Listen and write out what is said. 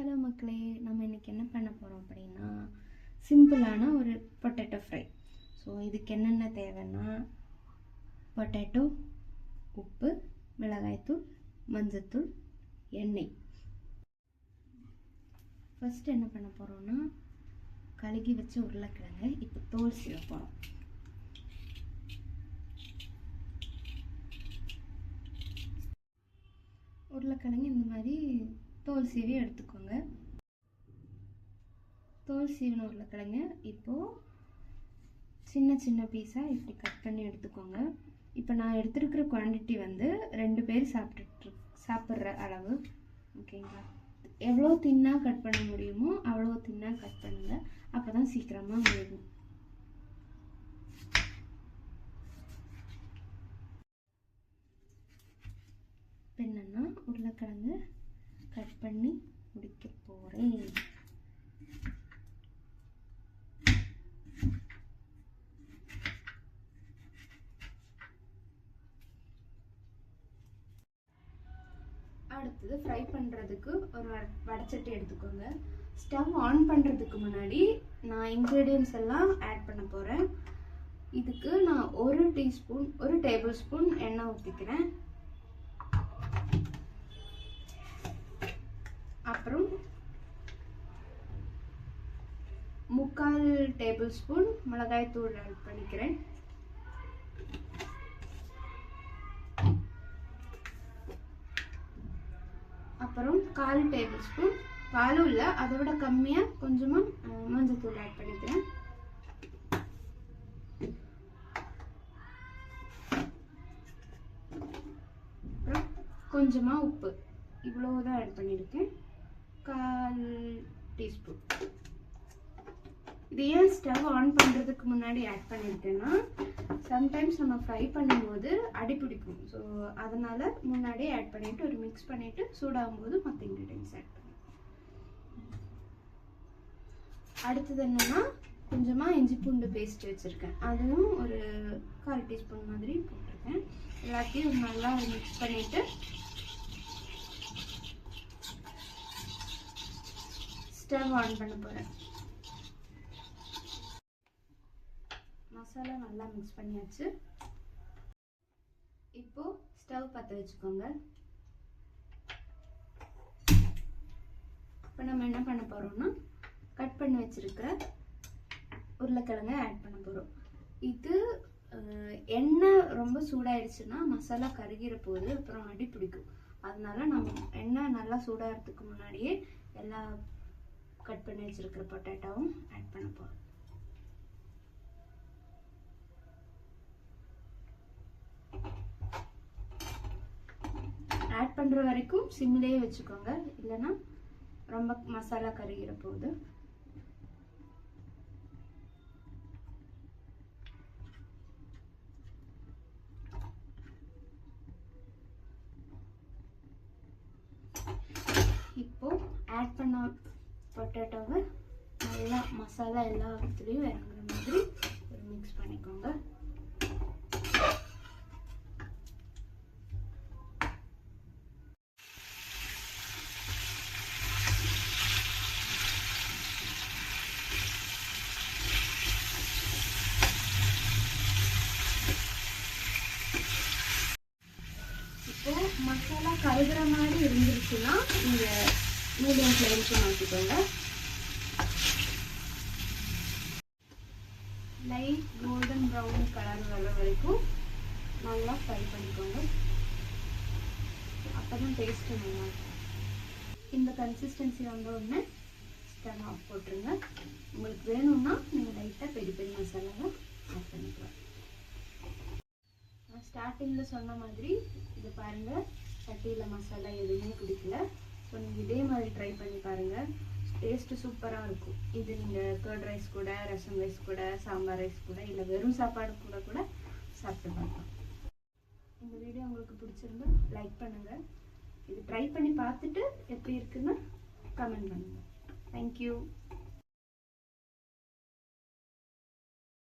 Hello மக்களே, நம்ம இன்றைக்கி என்ன பண்ண போகிறோம் அப்படின்னா சிம்பிளான ஒரு பொட்டேட்டோ ஃப்ரை. ஸோ இதுக்கு என்னென்ன தேவைன்னா பொட்டேட்டோ, உப்பு, மிளகாய்த்தூள், மஞ்சத்தூள், எண்ணெய். ஃபஸ்ட்டு என்ன பண்ண போகிறோன்னா கழுகி வச்ச உருளைக்கிழங்கு இப்போ தோல் சீவ போகிறோம். உருளைக்கிழங்கு இந்த மாதிரி தோல் சீவி எடுத்துக்கோங்க. தோல் சீவின உருளைக்கிழங்கு இப்போது சின்ன சின்ன பீஸாக இப்படி கட் பண்ணி எடுத்துக்கோங்க. இப்போ நான் எடுத்துருக்கிற குவான்டிட்டி வந்து 2 பேர் சாப்பிட்ற அளவு. ஓகேங்களா? எவ்வளோ தின்னாக கட் பண்ண முடியுமோ அவ்வளோ தின்னாக கட் பண்ணுங்கள், அப்போ தான் சீக்கிரமாக வேகும். இப்போ என்னென்னா உருளைக்கிழங்கு கட் பண்ணி முடிக்க போகிறேன். அடுத்தது ஃப்ரை பண்ணுறதுக்கு ஒரு வடைச்சட்டி எடுத்துக்கோங்க. ஸ்டவ் ஆன் பண்ணுறதுக்கு முன்னாடி நான் இன்க்ரீடியன்ஸ் எல்லாம் ஆட் பண்ண போகிறேன். இதுக்கு நான் 1 டேபிள் ஸ்பூன் எண்ணெய் ஊற்றிக்கிறேன். அப்புறம் 3/4 டேபிள் ஸ்பூன் மிளகாய் தூள் ஆட் பண்ணிக்கிறேன். அப்புறம் 1/4 டேபிள் ஸ்பூன், பாலும் இல்லை அதை விட கம்மியாக கொஞ்சமாக மஞ்சத்தூள் ஆட் பண்ணிக்கிறேன். அப்புறம் கொஞ்சமாக உப்பு, இவ்வளோதான் ஆட் பண்ணியிருக்கேன். 1/4 டீஸ்பூன். இது ஏன் ஸ்டவ் ஆன் பண்ணுறதுக்கு முன்னாடி ஆட் பண்ணியிருக்கேன்னா சம்டைம்ஸ் நம்ம ஃப்ரை பண்ணும்போது அடிப்பிடிக்கும். ஸோ அதனால் முன்னாடியே ஆட் பண்ணிவிட்டு ஒரு மிக்ஸ் பண்ணிவிட்டு சூடாகும் போது மற்ற இன்க்ரீடியன்ஸ் ஆட் பண்ணுவேன். அடுத்தது என்னென்னா கொஞ்சமாக இஞ்சி பூண்டு பேஸ்ட் வச்சுருக்கேன், அதுவும் ஒரு 1/4 டீஸ்பூன் மாதிரி போட்டிருக்கேன். எல்லாத்தையும் நல்லா மிக்ஸ் பண்ணிவிட்டு ஸ்டவ் ஆன் பண்ண போகிறேன். மசாலா நல்லா மிக்ஸ் பண்ணியாச்சு. இப்போ ஸ்டவ் பற்ற வச்சுக்கோங்க. இப்போ நம்ம என்ன பண்ண போகிறோம்னா கட் பண்ணி வச்சிருக்கிற உருளைக்கிழங்கை ஆட் பண்ண போகிறோம். இது எண்ணெய் ரொம்ப சூடாயிடுச்சுன்னா மசாலா கருகிற போது அப்புறம் அடி பிடிக்கும். அதனால நம்ம எண்ணெய் நல்லா சூடாகிறதுக்கு முன்னாடியே எல்லா கட் பண்ணி வச்சிருக்கிற பொட்டேட்டோவும் ஆட் பண்ண போகிறோம். ஆட் பண்ணுற வரைக்கும் சிம்லேயே வச்சுக்கோங்க, இல்லைன்னா ரொம்ப மசாலா கருகிற போகுது. இப்போ ஆட் பண்ண பொட்டேட்டோவை நல்லா மசாலா எல்லா இடத்துலையும் இறங்குற மாதிரி ஒரு மிக்ஸ் பண்ணிக்கோங்க. இப்போ மசாலா கருகிற மாதிரி இருந்துருச்சுன்னா இந்த மீடியம் ஃப்ளேம்க்கு மாற்றிக்கோங்க. லைட் கோல்டன் ப்ரௌன் கலர் வர வரைக்கும் நல்லா ஃப்ரை பண்ணிக்கோங்க. அப்போ தான் டேஸ்ட்டு நல்லா இருக்கும். இந்த கன்சிஸ்டன்சி வந்த உடனே ஸ்டவ் ஆஃப் போட்டுருங்க. உங்களுக்கு வேணும்னா நீங்கள் லைட்டாக பெரிய மசாலாவை ஆட் பண்ணிக்கலாம். ஸ்டார்டிங்கில் சொன்ன மாதிரி இது பாருங்கள், சட்டியில் மசாலா எதுவுமே பிடிக்கல. ஸோ நீங்கள் இதே மாதிரி ட்ரை பண்ணி பாருங்கள், டேஸ்ட்டு சூப்பராக இருக்கும். இது நீங்கள் கர்ட் ரைஸ் கூட, ரசம் ரைஸ் கூட, சாம்பார் ரைஸ் கூட, இல்லை வெறும் சாப்பாடு கூட சாப்பிட்டு பார்க்கலாம். இந்த வீடியோ உங்களுக்கு பிடிச்சிருந்தா லைக் பண்ணுங்கள். இது ட்ரை பண்ணி பார்த்துட்டு எப்படி இருக்குன்னு கமெண்ட் பண்ணுங்கள். தேங்க்யூ.